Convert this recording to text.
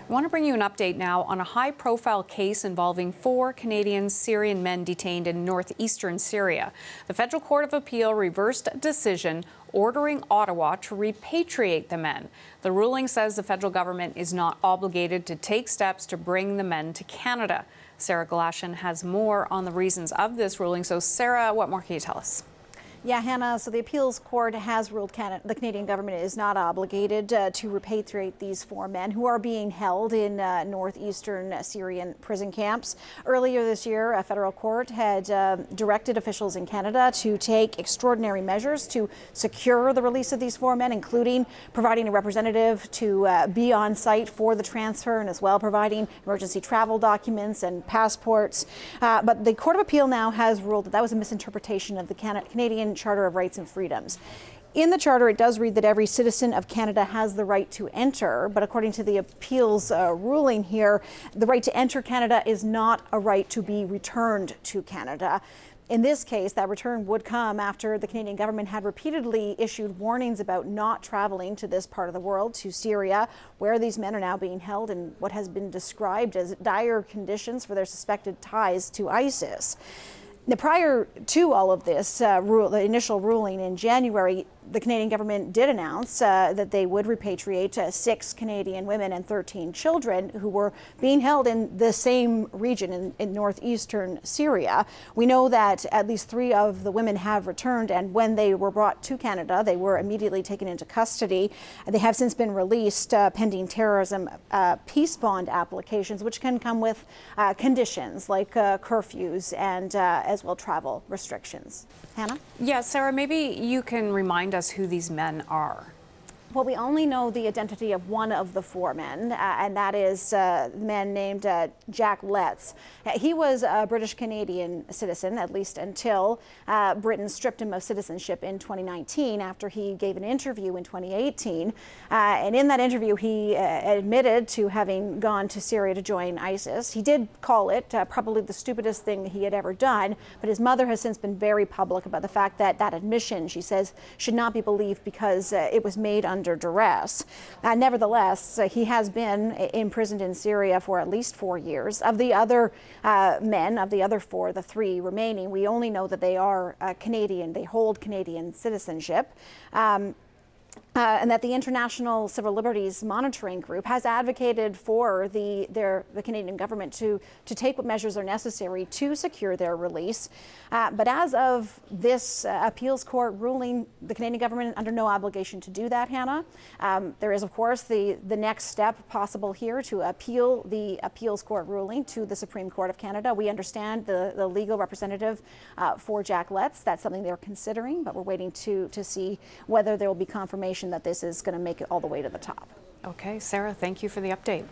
I want to bring you an update now on a high-profile case involving 4 Canadian Syrian men detained in northeastern Syria. The Federal Court of Appeal reversed a decision ordering Ottawa to repatriate the men. The ruling says the federal government is not obligated to take steps to bring the men to Canada. Sarah Galashan has more on the reasons of this ruling. So, Sarah, what more can you tell us? Yeah, Hannah, so the appeals court has ruled the Canadian government is not obligated to repatriate these 4 men who are being held in northeastern Syrian prison camps. Earlier this year, a federal court had directed officials in Canada to take extraordinary measures to secure the release of these 4 men, including providing a representative to be on site for the transfer and as well providing emergency travel documents and passports. But the Court of Appeal now has ruled that that was a misinterpretation of the Canadian Charter of Rights and Freedoms. In the Charter, it does read that every citizen of Canada has the right to enter, but according to the appeals ruling here, the right to enter Canada is not a right to be returned to Canada. In this case, that return would come after the Canadian government had repeatedly issued warnings about not traveling to this part of the world, to Syria, where these men are now being held in what has been described as dire conditions for their suspected ties to ISIS. Now, prior to all of this, the initial ruling in January, the Canadian government did announce that they would repatriate 6 Canadian women and 13 children who were being held in the same region in northeastern Syria. We know that at least 3 of the women have returned, and when they were brought to Canada, they were immediately taken into custody. They have since been released pending terrorism peace bond applications, which can come with conditions like curfews and as well travel restrictions. Hannah? Yeah, Sarah, maybe you can remind us who these men are. Well, we only know the identity of one of the 4 men, and that is a man named Jack Letts. He was a British-Canadian citizen, at least until Britain stripped him of citizenship in 2019 after he gave an interview in 2018. And in that interview, he admitted to having gone to Syria to join ISIS. He did call it probably the stupidest thing he had ever done, but his mother has since been very public about the fact that that admission, she says, should not be believed because it was made under duress. Nevertheless, he has been imprisoned in Syria for at least 4 years. Of the other men, of the other 4, the 3 remaining, we only know that they are Canadian. They hold Canadian citizenship. And that the International Civil Liberties Monitoring Group has advocated for the Canadian government to take what measures are necessary to secure their release. But as of this appeals court ruling, the Canadian government is under no obligation to do that, Hannah. There is, of course, the next step possible here to appeal the appeals court ruling to the Supreme Court of Canada. We understand the legal representative for Jack Letts. That's something they're considering, but we're waiting to see whether there will be confirmation that this is going to make it all the way to the top. Okay, Sarah, thank you for the update.